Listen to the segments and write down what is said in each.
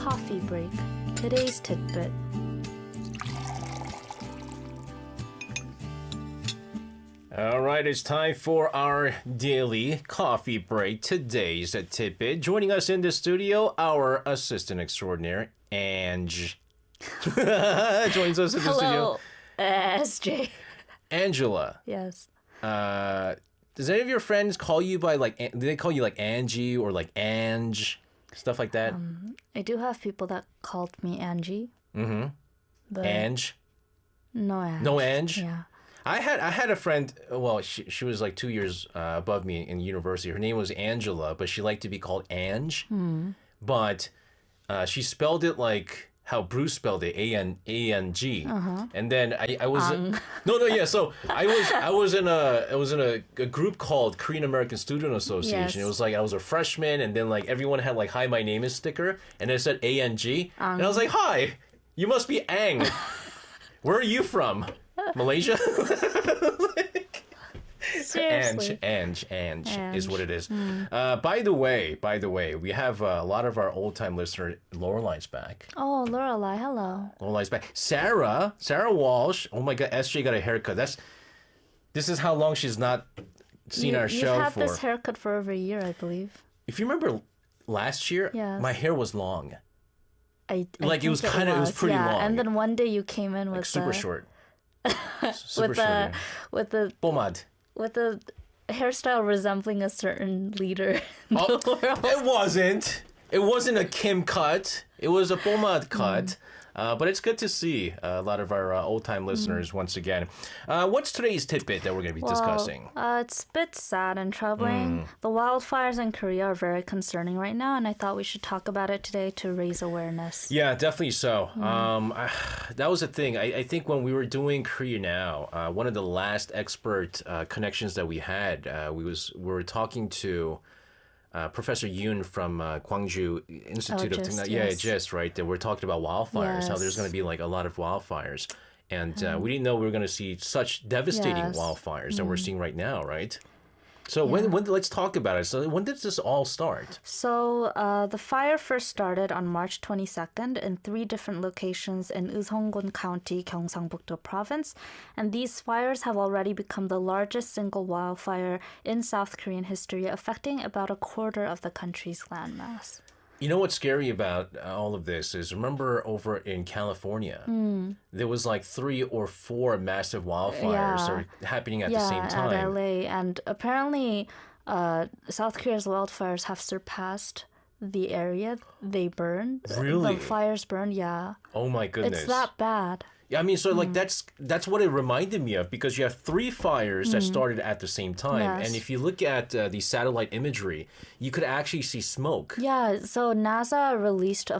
coffee break. Today's tidbit. All right, it's time for our daily coffee break. Today's tidbit. Joining us in the studio, our assistant extraordinaire, Ange. Joins us in the studio. Hello, SJ. Angela. Yes. Does any of your friends call you by do they call you like Angie or like Ange? Stuff like that? I do have people that called me Angie. Mm-hmm. But Ange? no Ange. No Ange? Yeah. I had a friend, well, she was like 2 years above me in university. Her name was Angela, but she liked to be called Ange. But she spelled it like how Bruce spelled it, A-N-G. And then I was yeah. So I was in a group called Korean American Student Association. Yes. It was like I was a freshman, and then like everyone had like "Hi, my name is" sticker, and it said A-N-G, and I was like, "Hi, you must be Ang. Where are you from? Malaysia?" Seriously. Ange is what it is. By the way, we have a lot of our old-time listener, Lorelai's back. Oh, Lorelai, hello. Lorelai's back. Sarah Walsh. Oh my God, SJ got a haircut. This is how long she's not seen our show You've had for. this haircut for over a year, I believe. If you remember last year, Yes. my hair was long. I Like, it was think kinda- it was pretty long. And then one day you came in Like with super the, short. with the Pomade. with the hairstyle resembling a certain leader. in Oh, the world. it wasn't. It wasn't a Kim cut. It was a pomade cut. But it's good to see a lot of our old-time listeners once again. What's today's tidbit that we're going to be discussing? It's a bit sad and troubling. The wildfires in Korea are very concerning right now, and I thought we should talk about it today to raise awareness. Yeah, definitely so. That was the thing. I think when we were doing Korea Now, one of the last expert connections that we had, we were talking to Professor Yoon from Gwangju Institute of GIST, Technology. yes. Yeah, GIST, right? That we're talking about wildfires, how there's Yes. going to be like a lot of wildfires. And we didn't know we were going to see such devastating Yes. wildfires that we're seeing right now, right? So when let's talk about it. So when did this all start? So the fire first started on March 22nd in 3 different locations in Useonggun County, Gyeongsangbuk-do Province. And these fires have already become the largest single wildfire in South Korean history, affecting about a quarter of the country's landmass. You know what's scary about all of this is, remember over in California, there was like 3 or 4 massive wildfires that were happening at the same At time. LA. And apparently South Korea's wildfires have surpassed the area they burned. Really? The fires burned, yeah. Oh my goodness. It's that bad. Yeah, I mean, so like that's what it reminded me of, because you have 3 fires that started at the same time, Yes. and if you look at the satellite imagery, you could actually see smoke. Yeah, so NASA released a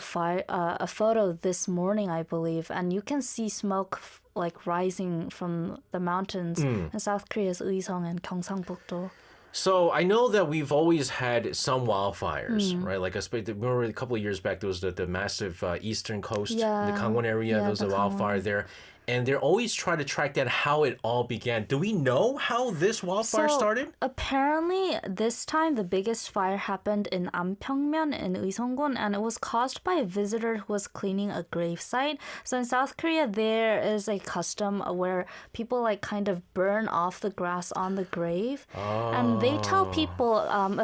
photo this morning, I believe, and you can see smoke like rising from the mountains in South Korea's Uiseong and Gyeongsangbuk-do. So I know that we've always had some wildfires, right? Like remember a couple of years back, there was the massive eastern coast, the Gangwon area. Yeah, There was the a wildfire there. And they're always trying to track down how it all began. Do we know how this wildfire started? Apparently, this time the biggest fire happened in Ampyeongmyeon in Uiseonggun, and it was caused by a visitor who was cleaning a gravesite. So in South Korea, there is a custom where people like kind of burn off the grass on the grave, and they tell people,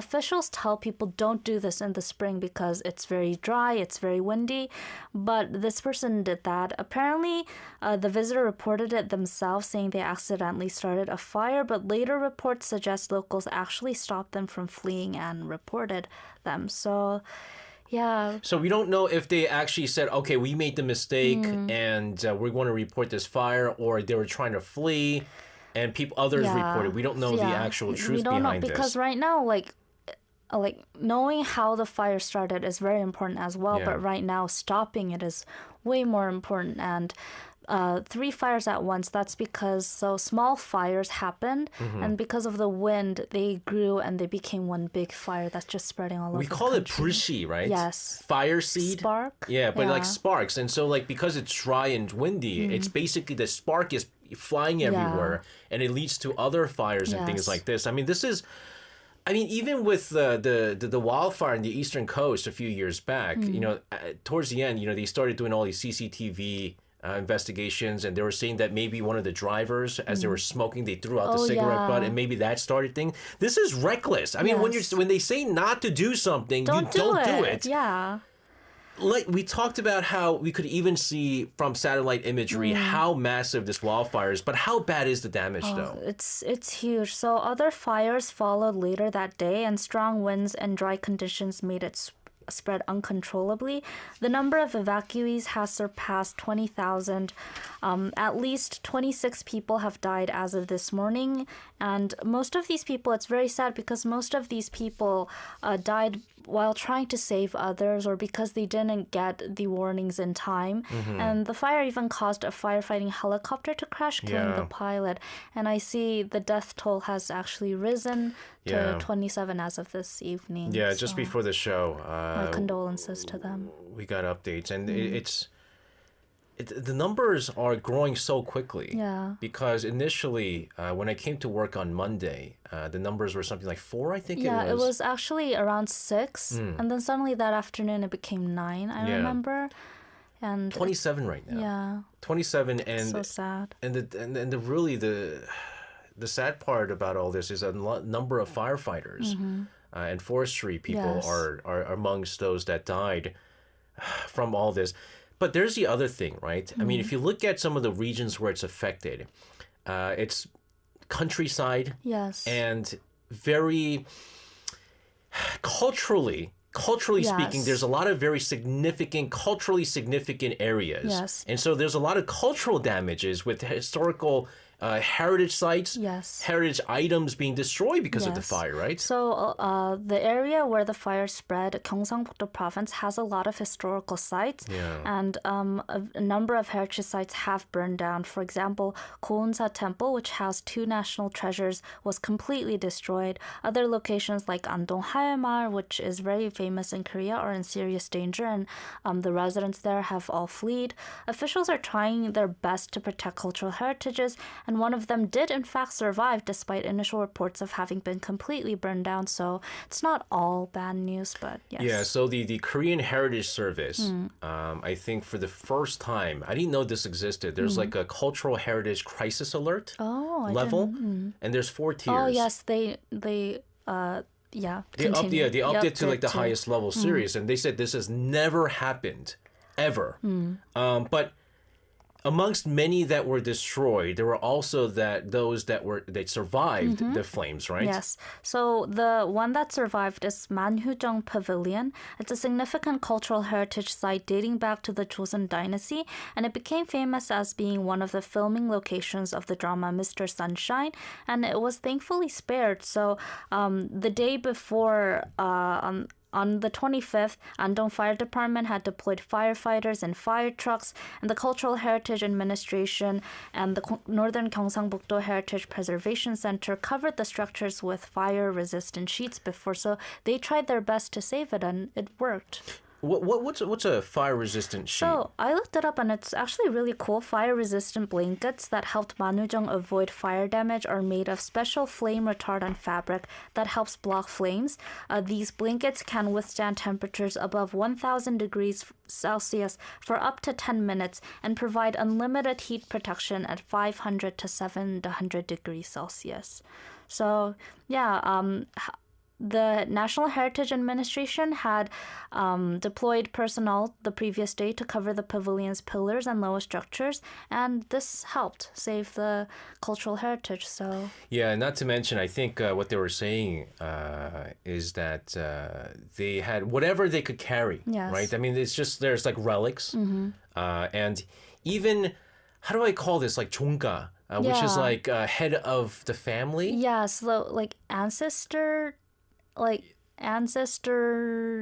officials tell people, don't do this in the spring because it's very dry, it's very windy. But this person did that. Apparently, the visitor reported it themselves, saying they accidentally started a fire, but later reports suggest locals actually stopped them from fleeing and reported them. So, yeah. So we don't know if they actually said, okay, we made the mistake and we're going to report this fire, or they were trying to flee and others reported. We don't know the actual truth we don't behind know, because this. right now, like knowing how the fire started is very important as well, Yeah. but right now stopping it is way more important. And 3 fires at once, that's because small fires happened, and because of the wind, they grew and they became one big fire that's just spreading all over We the call it country. 불씨, right? Yes. Fire seed. Spark? Yeah, but like Yeah. sparks. And so like because it's dry and windy, it's basically the spark is flying everywhere and it leads to other fires and things Yes. like this. I mean, this is I mean, even with the wildfire in the eastern coast a few years back, towards the end, they started doing all these CCTV investigations, and they were saying that maybe one of the drivers, as they were smoking, they threw out the Oh, cigarette butt, yeah. and maybe that started thing. This is reckless. I mean, Yes. when they say not to do something, Don't you don't do it. it. Yeah. Like we talked about how we could even see from satellite imagery how massive this wildfire is, but how bad is the damage though? It's huge. So other fires followed later that day, and strong winds and dry conditions made it spread uncontrollably. The number of evacuees has surpassed 20,000. At least 26 people have died as of this morning, and most of these people, it's very sad because most of these people died while trying to save others or because they didn't get the warnings in time. And the fire even caused a firefighting helicopter to crash, killing the Yeah. pilot. And I see the death toll has actually risen to Yeah. 27 as of this evening. Yeah, just So before the show, my condolences to them. we got updates, and the numbers are growing so quickly. Yeah. Because initially, when I came to work on Monday, the numbers were something like 4, I think Yeah, it was. it was actually around 6, and then suddenly that afternoon it became 9, I Yeah. remember. And 27 right now. yeah, 27, and so sad. the really the sad part about all this is a number of firefighters and forestry people Yes. are amongst those that died from all this. But there's the other thing, right? I mean, if you look at some of the regions where it's affected, it's countryside Yes. and very culturally speaking, Yes. there's a lot of very significant, culturally significant areas. Yes. And so there's a lot of cultural damages with historical heritage sites, Yes. heritage items being destroyed because of the Yes. fire, right? So the area where the fire spread, Gyeongsangbuk-do province, has a lot of historical sites, Yeah. and a number of heritage sites have burned down. For example, Gounsa Temple, which housed 2 national treasures, was completely destroyed. Other locations like Andong Haemal, which is very famous in Korea, are in serious danger, and the residents there have all fled. Officials are trying their best to protect cultural heritages, and one of them did in fact survive despite initial reports of having been completely burned down. So it's not all bad news, but yes. Yeah, so the Korean Heritage Service, I think for the first time, I didn't know this existed. There's like a cultural heritage crisis alert Oh, I level, didn't. and there's 4 tiers. Oh, yes, they yeah. They upped, continue. they upped it to like the to- highest level series, and they said this has never happened, ever. But amongst many that were destroyed, there were also those that survived the flames, right? Yes. So the one that survived is Manhyujong Pavilion. It's a significant cultural heritage site dating back to the Joseon Dynasty, and it became famous as being one of the filming locations of the drama Mr. Sunshine, and it was thankfully spared. So the day before, on the 25th, Andong Fire Department had deployed firefighters and fire trucks, and the Cultural Heritage Administration and the Northern Gyeongsangbuk-do Heritage Preservation Center covered the structures with fire-resistant sheets before, so they tried their best to save it, and it worked. What's a fire resistant sheet? So I looked it up, and it's actually really cool. Fire-resistant blankets that helped Manujong avoid fire damage are made of special flame retardant fabric that helps block flames. These blankets can withstand temperatures above 1,000 degrees Celsius for up to 10 minutes and provide unlimited heat protection at 500 to 700 degrees Celsius. So yeah, the National Heritage Administration had deployed personnel the previous day to cover the pavilion's pillars and lower structures, and this helped save the cultural heritage. So Yeah, not to mention, I think what they were saying is that they had whatever they could carry, Yes. right? I mean, it's just, there's like relics. And even, how do I call this? Like chongga, which is Yeah. like head of the family. yeah, so like ancestor.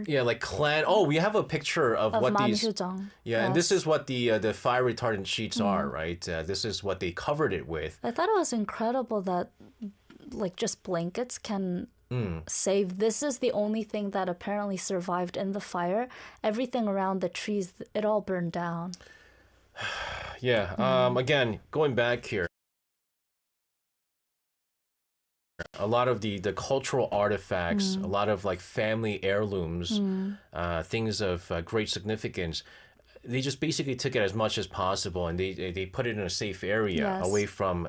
Yeah, like clan. Oh, we have a picture of what these. Manhyujong. Yeah, and this Yes. is what the fire retardant sheets are, right? This is what they covered it with. I thought it was incredible that like just blankets can save. This is the only thing that apparently survived in the fire. Everything around the trees, it all burned down. Yeah. Again, going back here. a lot of the cultural artifacts, a lot of like family heirlooms, things of great significance. They just basically took it as much as possible, and they put it in a safe area Yes. away from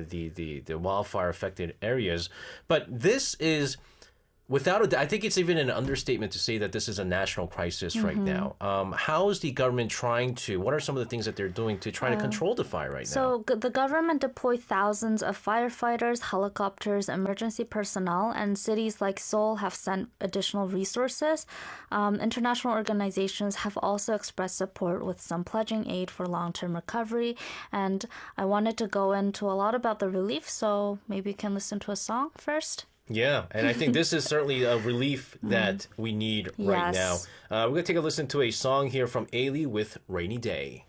the wildfire affected areas. But this is. Without a doubt, I think it's even an understatement to say that this is a national crisis right now. How is the government trying to, what are some of the things that they're doing to try to control the fire right now? So the government deployed thousands of firefighters, helicopters, emergency personnel, and cities like Seoul have sent additional resources. International organizations have also expressed support with some pledging aid for long-term recovery. And I wanted to go into a lot about the relief, so maybe you can listen to a song first. Yeah, and I think this is certainly a relief that we need right Yes. now. We're going to take a listen to a song here from Ailey with Rainy Day.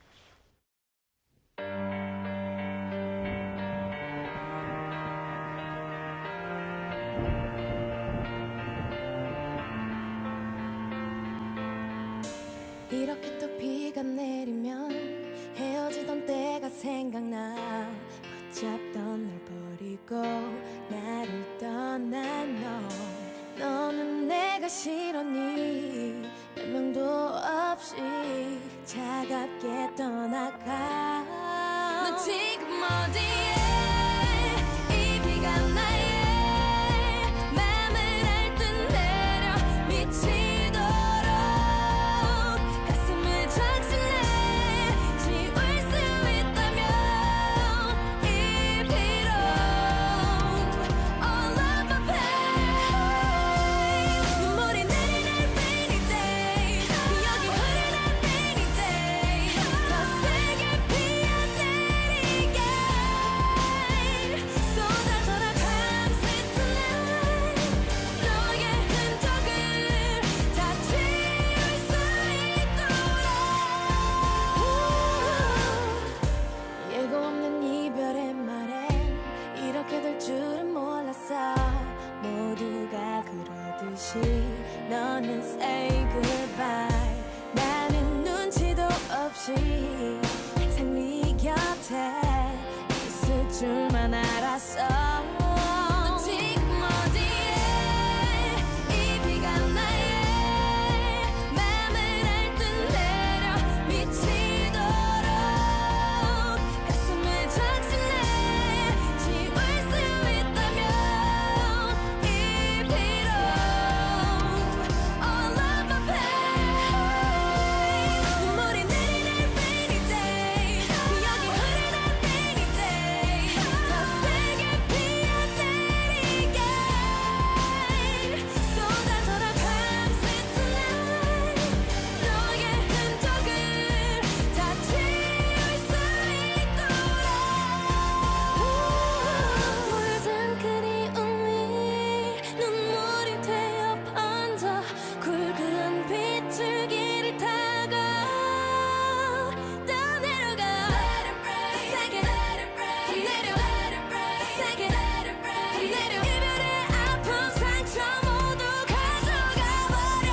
이렇게 또 비가 내리면 헤어지던 때가 생각나 붙잡던 널 버리고 나를 떠난 너 너는 내가 싫었니 변명도 없이 차갑게 떠나가 넌 지금 어디에 이 비가 나의 맘을 알듯 내려 미치도록 가슴을 적신해 지울 수 있다면 이 비로 all of my pain 눈물이 내리는 rainy day 기억이 흐르는 rainy day 더 세게 피어내리게 쏟아져라 밤새 tonight 너의 흔적을 다 지울 수 있도록 예고 없는 이별의 말엔 이렇게 될 줄은 몰랐어 모두가 그러듯이 너는 say goodbye 나는 눈치도 없이 항상 네 곁에 있을 줄만 알았어 넌 지금 어디에 이 비가 나의 맘을 알듯 내려 미치도록 가슴을 적신해 지울 수 있다면 이 비로 all of my pain 눈물이 내리는 rainy day 기억이 흐르는 rainy day 더 세게 피어내리게 쏟아져라 밤새 tonight 너의 흔적을 다 지울 수 있도록 물든 그리움이 눈물이 되어 번져 굵은 빗줄기를 타고 떠내려가 세게 더 내려 세게 더 내려 이별의 아픈 상처 모두 가져가 버려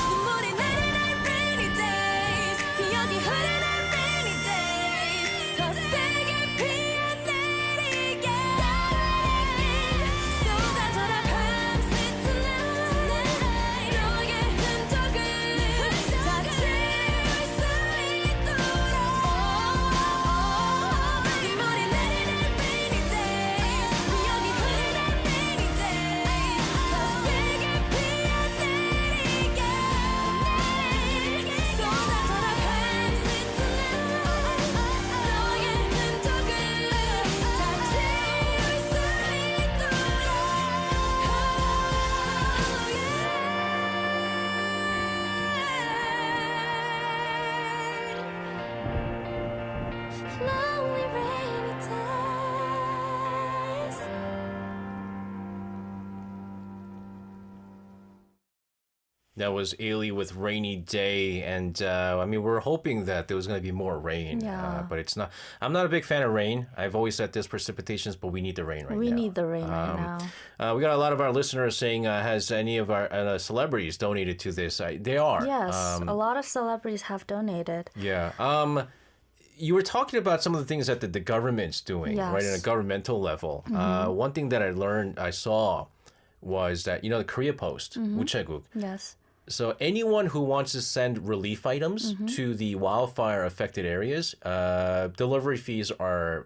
눈물이 내리는 rainy days 기억이 흐르는 rainy days 더 세게 피어내리게 쏟아져라 밤새 tonight 너의 흔적을 다 지울 수 있도록 눈물이 내리는 rainy days 기억이 흐르는 rainy days 더 세게 피어내리게 쏟아져라 밤새 tonight 너의 흔적을 다 지울 수 있도록 Lonely rainy days That was Ailey with Rainy Day, and I mean, we're hoping that there was going to be more rain, Yeah. but it's not. I'm not a big fan of rain. I've always said this precipitations, but we need the rain right We now. need the rain right now. We got a lot of our listeners saying, has any of our celebrities donated to this? They are. Yes, a lot of celebrities have donated. Yeah. you were talking about some of the things that the government's doing, right, Yes. at a governmental level. One thing that I saw was that, the Korea Post, 우체국. Yes. So anyone who wants to send relief items to the wildfire affected areas, delivery fees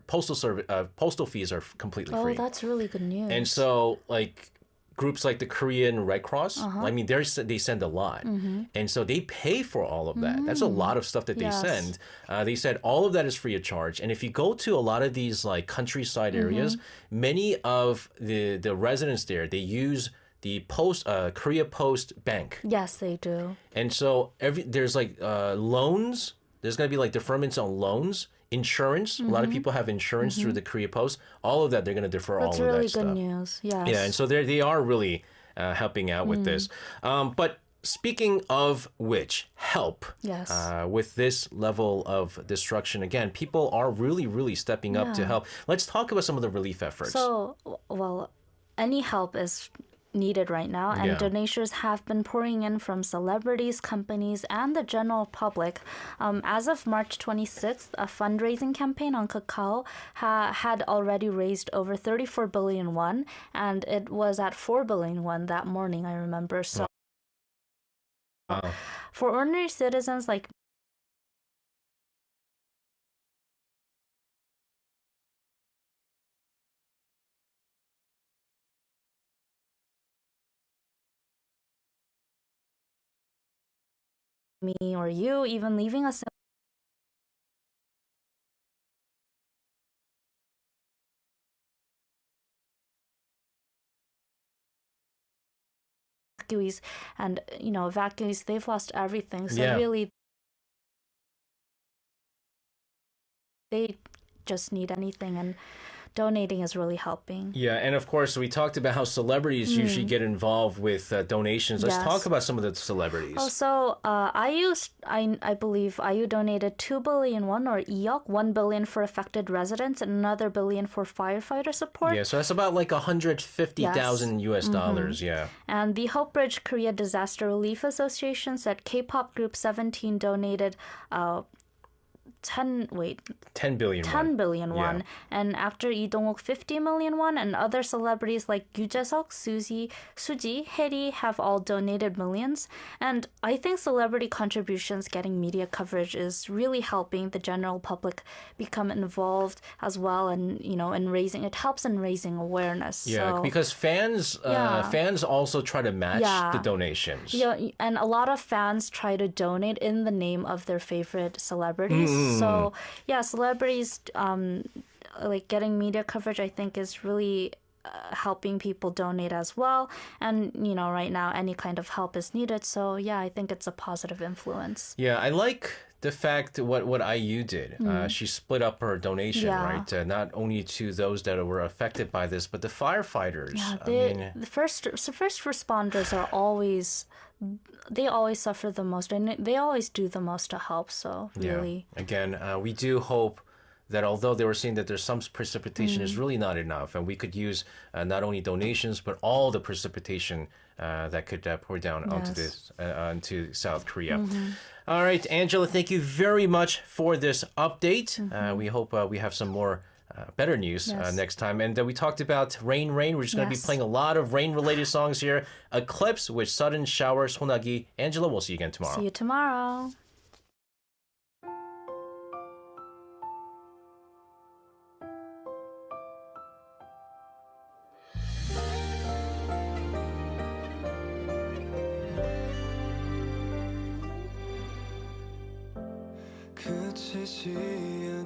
postal fees are completely Oh, free. that's really good news. And so, like, groups like the Korean Red Cross, I mean, they send a lot. And so they pay for all of that. That's a lot of stuff that they Yes. send. They said all of that is free of charge. And if you go to a lot of these, like, countryside areas, many of the residents there, they use the Korea Post Bank. Yes, they do. And so there's like loans. There's going to be like deferments on loans, insurance. A lot of people have insurance through the Korea Post. All of that, they're going to defer That's all of really that good stuff. news. Yes. Yeah, and so they are really helping out with this. But speaking of which, help. Yes. With this level of destruction, again, people are really, really stepping up to help. Let's talk about some of the relief efforts. So, well, any help is needed right now, and Yeah. donations have been pouring in from celebrities, companies, and the general public. As of March 26th, a fundraising campaign on Kakao had already raised over 34 billion won, and it was at 4 billion won that morning, I remember. So, for ordinary citizens like me or you, even leaving a evacuees, and evacuees, they've lost everything. So Yeah. really, they just need anything, and donating is really helping. Yeah, and of course, we talked about how celebrities usually get involved with donations. Let's Yes. talk about some of the celebrities. Also, I believe IU donated 2 billion won, or EOK, 1 billion for affected residents, and another billion for firefighter support. Yeah, so that's about like 150,000 US dollars. Yeah. And the Hope Bridge Korea Disaster Relief Association said K-pop group 17 donated 10 10 billion. 10 billion won. Yeah. And after Lee Dong-wook 50 million won, and other celebrities like Yoo Jae-seok, Suji, Haeri have all donated millions. And I think celebrity contributions getting media coverage is really helping the general public become involved as well, and it helps in raising awareness. Yeah, So, because fans also try to match Yeah. the donations. and a lot of fans try to donate in the name of their favorite celebrities. So celebrities like getting media coverage, I think, is really helping people donate as well. And right now any kind of help is needed. So I think it's a positive influence. Yeah, I like the fact what IU did. She split up her donation, Yeah. right? Not only to those that were affected by this, but the firefighters. The first responders are always suffer the most, and they always do the most to help. So really, Again, we do hope that although they were saying that there's some precipitation, is really not enough, and we could use not only donations but all the precipitation that could pour down onto South Korea. All right, Angela, thank you very much for this update. We hope we have some more better news next time. And we talked about Rain. We're just going to be Yes. playing a lot of rain-related songs here. Eclipse with Sudden Shower, Sonagi. Angela, we'll see you again tomorrow. see you tomorrow. 그치지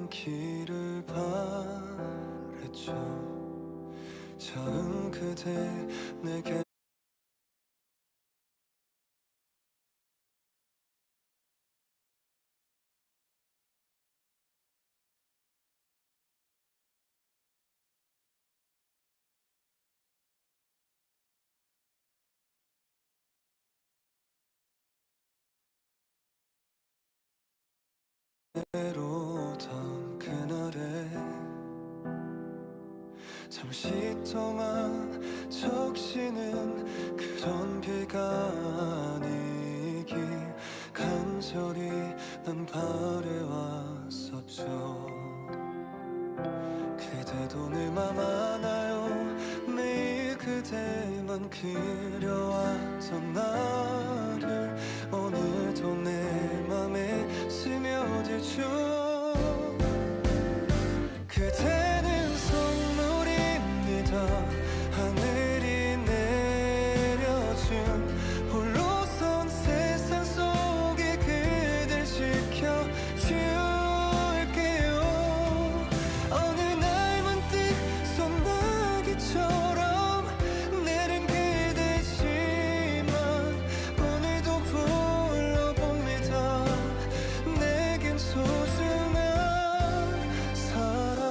않기를 바랬죠. 처음 그대 내게 외로웠던 그날에 잠시 동안 적시는 그런 비가 아니길 간절히 난 바래왔었죠. 그대도 내 맘 알아요. 매일 그대만 그려왔던 나를 오늘도 내 맘에 스며들죠. 그대는 선물입니다. 하늘이 내려준 홀로선 세상 속에 그댈 지켜줄게요. 어느 날 문득 소나기처럼 내린 그대지만 오늘도 불러봅니다. 내겐 소중한 사랑.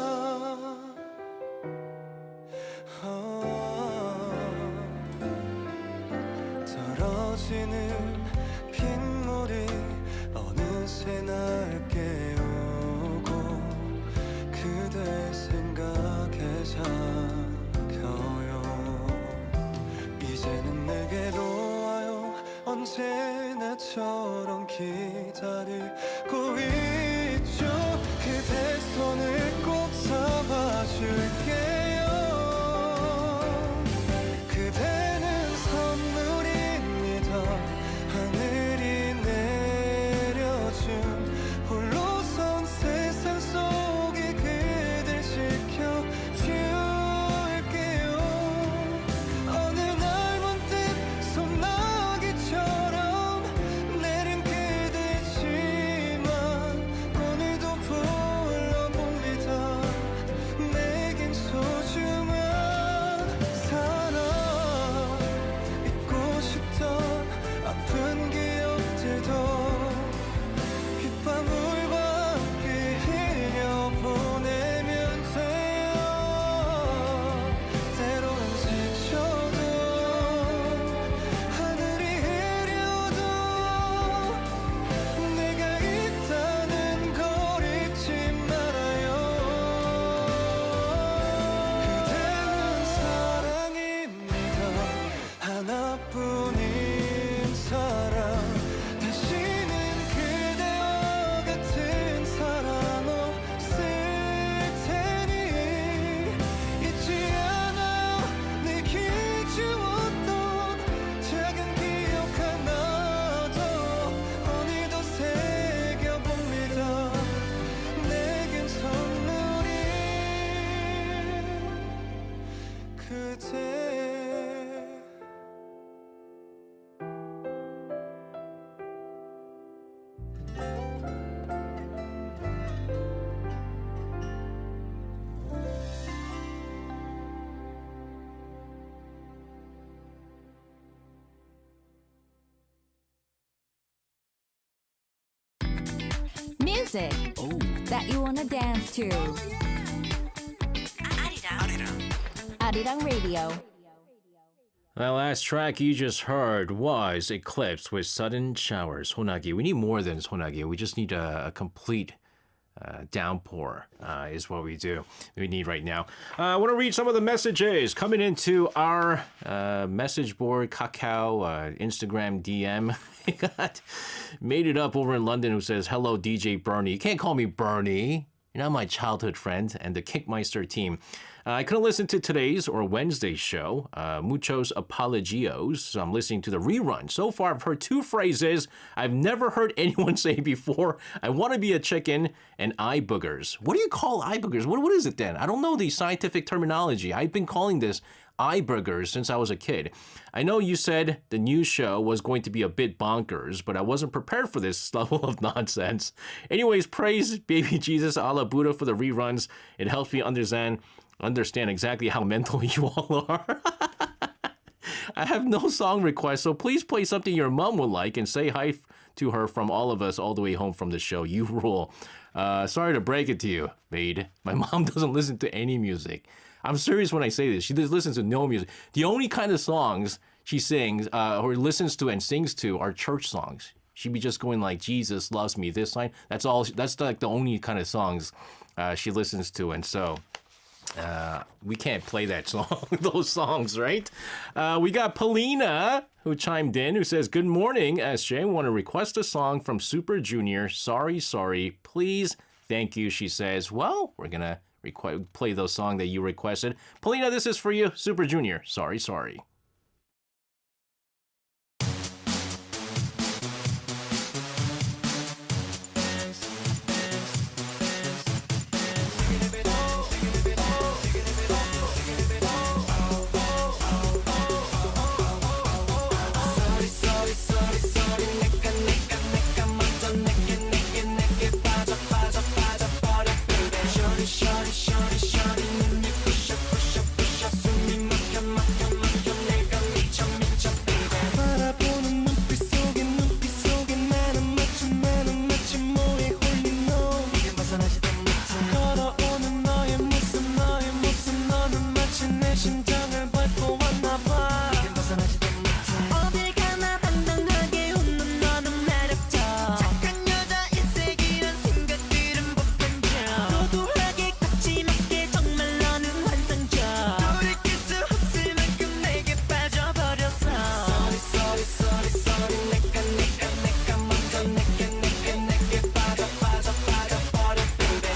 떨어지는 빗물이 어느새 날 깨우고 그대 생각에 잠겨요. 이제는 내게로 와요. 언제나처럼 기다리고 있죠. 그대 손을 꼭 잡아줄게요. 그대는 선물입니다. 하늘이 내려준 홀로선 세상 속에 그댈 지켜줄게요. 어느 날 문득 소나기처럼 내린 그대지만 오늘도 불러봅니다. 내겐 소중한 사랑. 잊고 싶던 아픈 기억들도 빗방울과 함께 흘려보내면 돼요. 때로는 지쳐도 하늘이 흐려도 내가 있다는 걸 잊지 말아요. 그대는 사랑입니다. 하나뿐인 사랑. 다시는 그대와 같은 사랑 없을 테니 잊지 않아요. 내게 주었던 작은 기억 하나도 오늘도 새겨봅니다. 내겐 선물이 그대. Music that you wanna dance to. Arirang Radio. That last track you just heard was Eclipse with Sudden Showers. Honagi. We need more than Honagi. We just need a complete downpour is what we need right now. I want to read some of the messages coming into our message board, Kakao, Instagram DM. We got Made It Up over in London who says, hello, DJ Bernie. You can't call me Bernie. You're not my childhood friend. And the Kickmeister team. I couldn't listen to today's or Wednesday's show, Muchos Apologios, so I'm listening to the rerun. So far, I've heard two phrases I've never heard anyone say before. I want to be a chicken and eye boogers. What do you call eye boogers? What is it then? I don't know the scientific terminology. I've been calling this eye boogers since I was a kid. I know you said the new show was going to be a bit bonkers, but I wasn't prepared for this level of nonsense. Anyways, praise baby Jesus a la Buddha for the reruns. It helps me understand exactly how mental you all are. I have no song requests, so please play something your mom would like and say hi to her from all of us all the way home from the show. You rule. Sorry to break it to you, maid. My mom doesn't listen to any music. I'm serious when I say this. She just listens to no music. The only kind of songs she sings or listens to and sings to are church songs. She'd be just going like, Jesus loves me, this line. That's all. That's like the only kind of songs she listens to. And so We can't play that song, those songs, right? We got Polina who chimed in, who says, "Good morning, SJ. Want to request a song from Super Junior. Sorry, sorry, please. Thank you." She says, "Well, we're gonna play those song that you requested. Polina, this is for you, Super Junior. Sorry, sorry." 바라보는 눈빛 속에 나는 마치 뭐에 홀린 너 이게 벗어나지도 못해 걸어오는 너의 모습 너는 마치 내 심장을 밟고 왔나 봐 이게 벗어나지도 못해 어딜 가나 당당하게 웃는 너는 매력적 착한 여자 일색이란 생각들은 보편적 도도하게 거침없게 정말 너는 환상적 돌이킬 수 없을 만큼 내게 빠져버렸어 Sorry 내가 먼저 내게 빠져버려 baby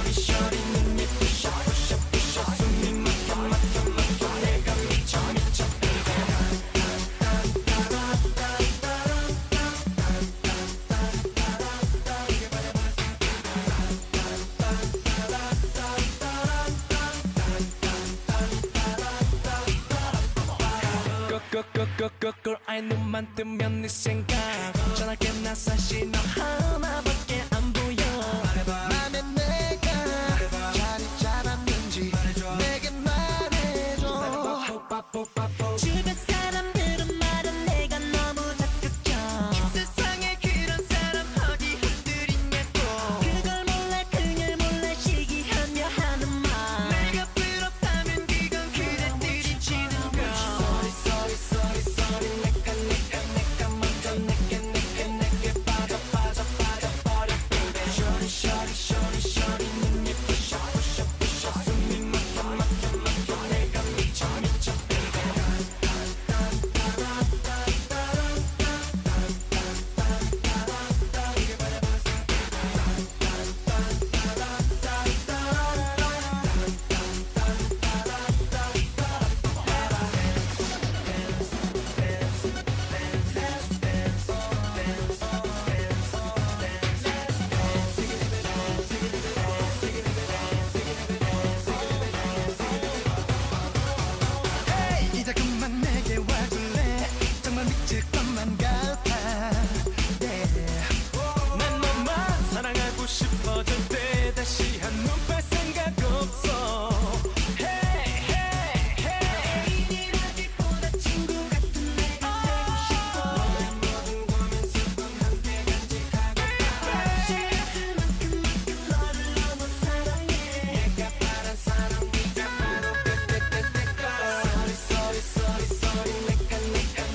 Shorty 눈이 부셔 숨이 막혀 내가 미쳐 걸 아이 눈만 뜨면 네 생각 전화게 나서 신호 하나밖에 안 보여 맘에 내가 자리 잡았는지 내게 말해줘 주변 사람들은 말은 내가 너무 적극적 세상에 그런 사람 어디 흔들리냐고 그걸 몰라 시기하며 하는 말 내가 부럽다면 그건 그대들이 치는 거 Sorry 내가 먼저 내게 빠져버려 baby Shorty 눈이 부셔 숨이 막혀 내가 미쳐 이제 그만 내게 와줄래 정말 미칠 것만 같아 난 너만 사랑하고 싶어질 때 다시 한눈 팔 생각 없어 애인이라기보다 친구 같은 내가 되고 싶어 너의 모든 고민 슬픔 함께 간직하고 그만큼 너를 너무 사랑해 내가 바란 사랑 네가 바로 Sorry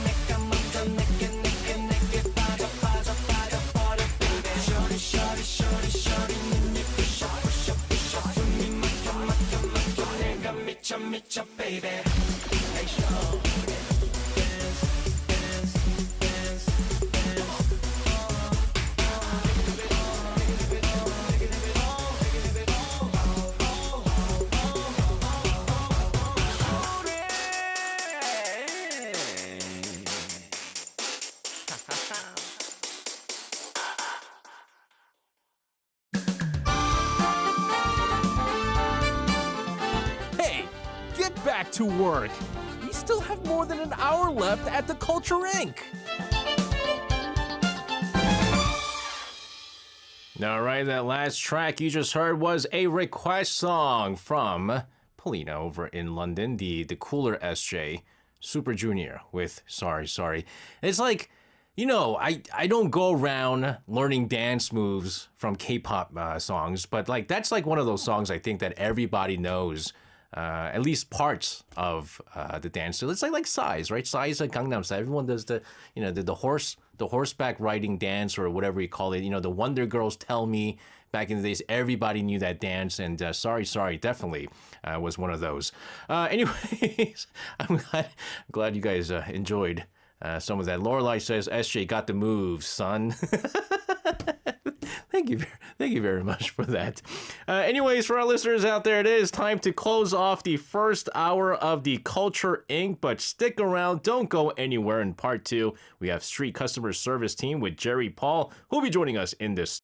내가 먼저 내게 빠져버려 baby Shorty 눈이 부셔 숨이 막혀 내가 미쳐 baby Hey show Hey, get back to work. We still have more than an hour left at the Culture Inc. All right, that last track you just heard was a request song from Polina over in London, the cooler SJ, Super Junior with Sorry, Sorry. It's like, you know, I don't go around learning dance moves from K-pop songs, but like that's like one of those songs I think that everybody knows, at least parts of the dance. So it's like Psy's, right? Psy's like Gangnam Style. Everyone does the, you know, the horse the horseback riding dance or whatever you call it. You know, the Wonder Girls Tell Me. Back in the days, everybody knew that dance, and Sorry, Sorry definitely was one of those. Anyways, I'm glad you guys enjoyed some of that. Lorelai says, SJ got the moves, son. Thank you very much for that. Anyways, for our listeners out there, it is time to close off the first hour of the Culture Inc. But stick around, don't go anywhere. In part 2, we have Street Customer Service Team with Jerry Paul, who'll be joining us in this